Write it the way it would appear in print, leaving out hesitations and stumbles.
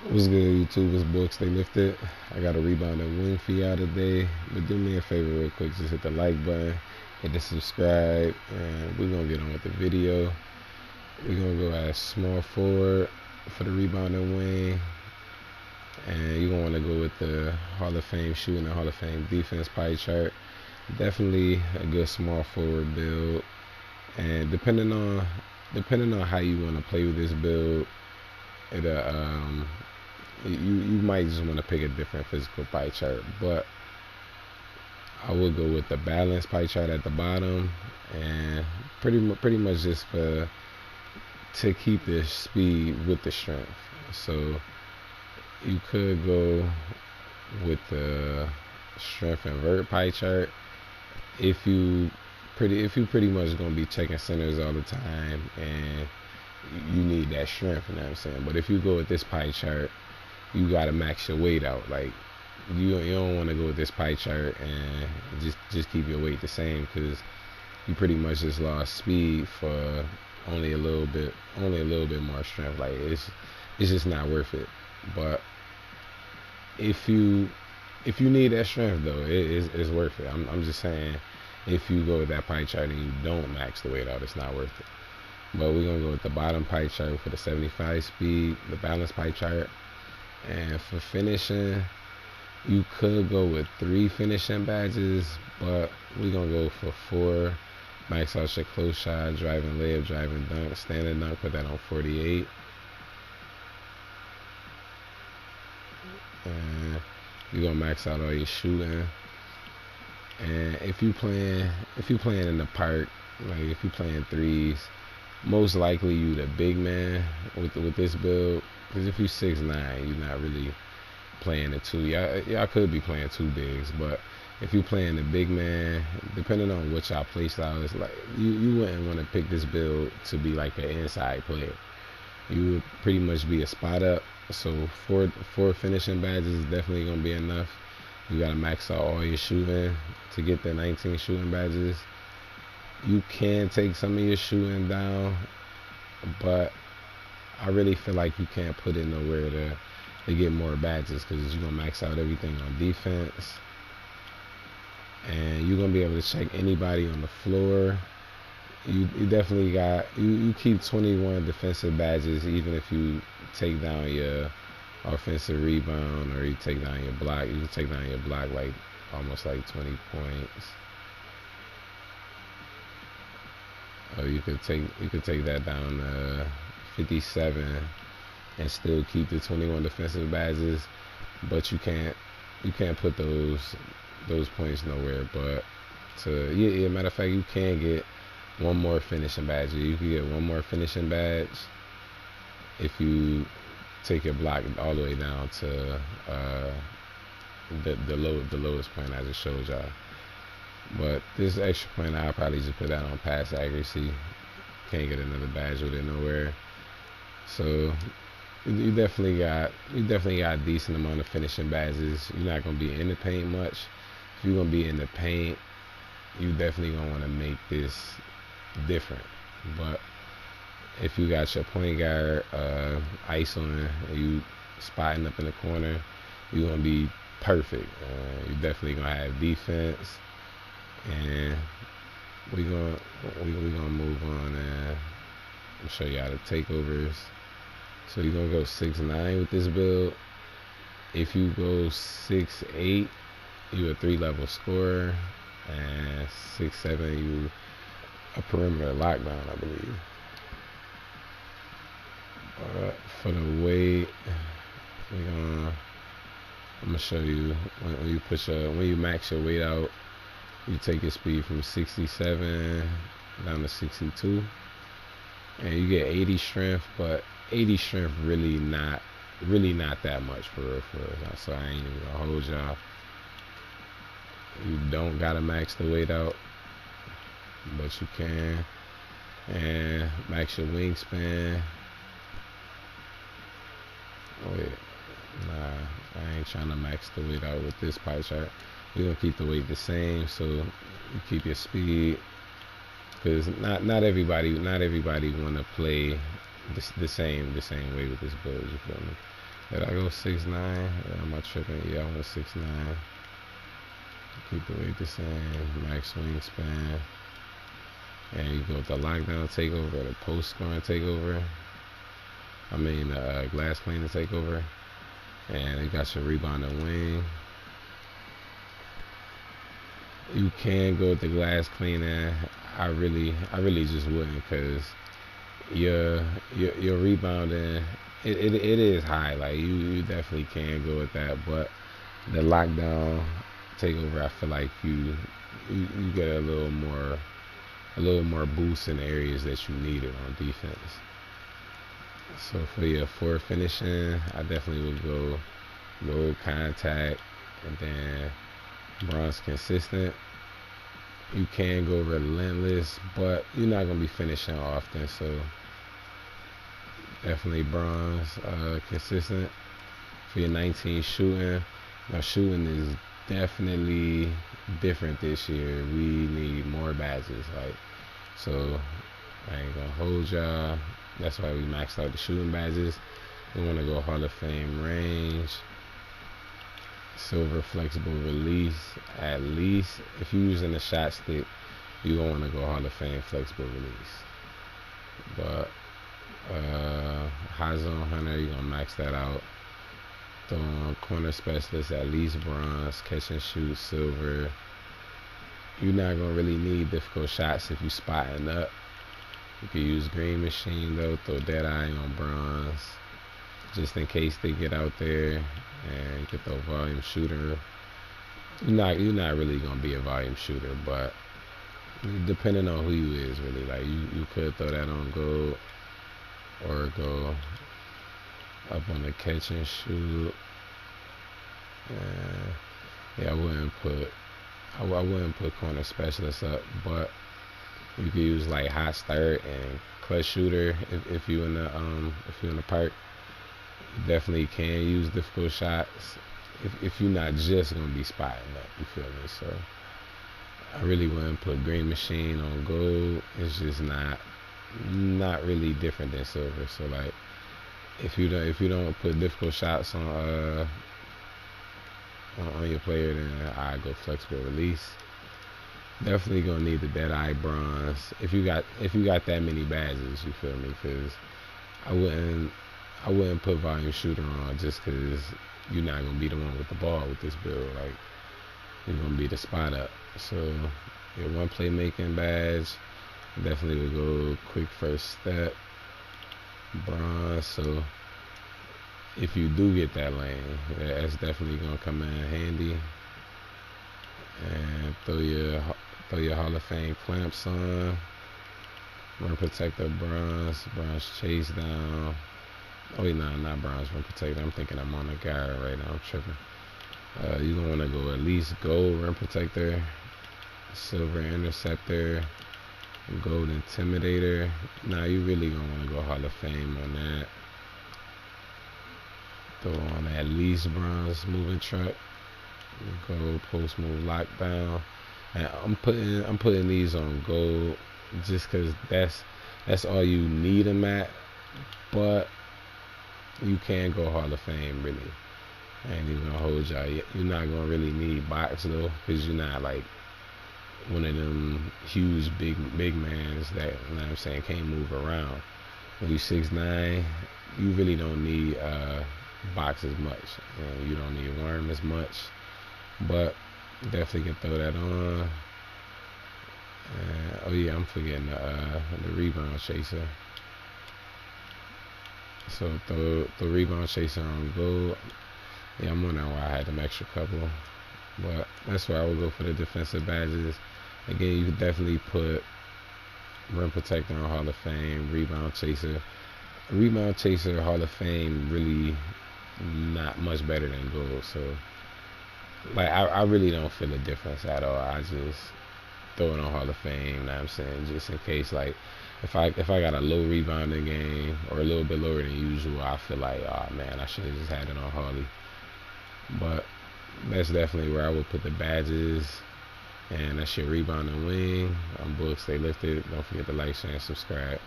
What's good, YouTube? It's Book Stay Lifted. I got a Rebounding Wing for y'all today. But do me a favor real quick. Just hit the like button, hit the subscribe, and we're going to get on with the video. We're going to go as small forward for the Rebounding Wing. And you're going to want to go with the Hall of Fame shooting and Hall of Fame defense pie chart. Definitely a good small forward build. And depending on how you want to play with this build, you might just want to pick a different physical pie chart, but I would go with the balanced pie chart at the bottom, and pretty much just to keep the speed with the strength. So you could go with the strength invert pie chart if you pretty much gonna be checking centers all the time and you need that strength, you know what I'm saying? But if you go with this pie chart, you gotta max your weight out. Like you don't want to go with this pie chart and just keep your weight the same, because you pretty much just lost speed for only a little bit more strength. Like it's just not worth it. But if you need that strength though, it's worth it. I'm just saying, if you go with that pie chart and you don't max the weight out, it's not worth it. But we're gonna go with the bottom pie chart for the 75 speed, the balanced pie chart. And for finishing, you could go with 3 finishing badges, but we're gonna go for 4. Max out your close shot, driving layup, driving dunk, standing dunk, put that on 48. And you're gonna max out all your shooting. And if you playing in the park, like if you playing threes, most likely you the big man with this build. Because if you 6'9", you're not really playing the two. Y'all could be playing two bigs, but if you playing the big man, depending on what y'all play style is, like you wouldn't want to pick this build to be like an inside player. You would pretty much be a spot up. So four finishing badges is definitely gonna be enough. You gotta max out all your shooting to get the 19 shooting badges. You can take some of your shooting down, but I really feel like you can't put it nowhere to get more badges, because you're gonna max out everything on defense, and you're gonna be able to check anybody on the floor. You definitely got you keep 21 defensive badges, even if you take down your offensive rebound or you take down your block. You can take down your block like almost like 20 points. Or you could take that down to 57 and still keep the 21 defensive badges, but you can't put those points nowhere. But matter of fact, you can get one more finishing badge. You can get one more finishing badge if you take your block all the way down to the lowest point I just showed y'all. But this extra point, I'll probably just put that on pass accuracy. Can't get another badge with it nowhere. So you definitely got a decent amount of finishing badges. You're not gonna be in the paint much. If you're gonna be in the paint, you definitely gonna want to make this different. But if you got your point guard isoing and you spotting up in the corner, you're gonna be perfect. You're definitely gonna have defense, and we're gonna move on and show y'all the takeovers. So you're gonna go 6'9" with this build. If you go 6'8", you're a 3-level scorer, and 6'7", you a perimeter lockdown, I believe. For the weight, I'm gonna show you when you max your weight out, you take your speed from 67 down to 62, and you get 80 strength. But 80 strength really not that much for real. So I ain't even gonna hold y'all. You don't gotta max the weight out, but you can. And max your wingspan. Wait, nah, I ain't trying to max the weight out with this pie chart. We're gonna keep the weight the same, so you keep your speed, because not everybody want to play the same way with this build. You feel me? Did I go 6'9"? Am I tripping? Yeah, I went 6'9". Keep the weight the same. Max wingspan. And you go with the lockdown takeover, the post scoring takeover. I mean, glass cleaning takeover. And you got your rebounding wing. You can go with the glass cleaning. I really just wouldn't, because your rebounding, it is high. Like you definitely can go with that, but the lockdown takeover, I feel like you get a little more boost in areas that you need it on defense. So for your forward finishing, I definitely would go low contact, and then bronze consistent. You can go relentless, but you're not gonna be finishing often, so definitely bronze consistent. For your 19 shooting, now shooting is definitely different this year. We need more badges, like, so I ain't gonna hold y'all. That's why we maxed out the shooting badges. We want to go Hall of Fame range, silver flexible release. At least if you're using a shot stick, you don't want to go Hall of Fame flexible release. But high zone hunter, you're gonna max that out. Throwing corner specialist, at least bronze. Catch and shoot, silver. You're not gonna really need difficult shots if you spotting up. You can use green machine though. Throw dead eye on bronze, just in case they get out there. And you can throw volume shooter. You're not really gonna be a volume shooter, but depending on who you is, really, like you could throw that on gold, or go up on the catch and shoot. Yeah, I wouldn't put corner specialist up, but you can use like hot start and clutch shooter if you in the park. You definitely can use difficult shots if you're not just gonna be spotting up. You feel me? So I really wouldn't put green machine on gold. It's just not really different than silver. So like, if you don't put difficult shots on your player, then I go flexible release. Definitely gonna need the dead eye bronze if you got that many badges. You feel me? Because I wouldn't put volume shooter on, just because you're not gonna be the one with the ball with this build. Like, you're gonna be the spot up. So your one playmaking badge definitely would go quick first step bronze. So if you do get that lane, that's definitely gonna come in handy. And throw your Hall of Fame clamps on. Rim protector bronze chase down. Oh wait, nah, not bronze rim protector. I'm thinking I'm on a guy right now. I'm tripping. You're gonna wanna go at least gold rim protector, silver interceptor, gold intimidator. Nah, you really gonna wanna go Hall of Fame on that. Throw on at least bronze moving truck. Gold post move lockdown. And I'm putting these on gold just because that's all you need them at. But you can go Hall of Fame, really. I ain't even gonna hold y'all. You're not gonna really need box though, because you're not like one of them huge big mans that, you know what I'm saying, can't move around. When you 6'9", you really don't need box as much, and you don't need worm as much. But definitely can throw that on. Oh yeah, I'm forgetting the rebound chaser. So throw rebound chaser on gold. Yeah, I'm wondering why I had them extra couple. But that's where I would go for the defensive badges. Again, you could definitely put rim protector on Hall of Fame, rebound chaser. Rebound chaser, Hall of Fame, really not much better than gold. So like, I really don't feel a difference at all. I just throw it on Hall of Fame, you know what I'm saying, just in case, like, if I got a low rebounding game or a little bit lower than usual, I feel like, oh man, I should have just had it on Harley. But that's definitely where I would put the badges. And that's your Rebounding Wing. I'm Book. Stay lifted. Don't forget to like, share, and subscribe.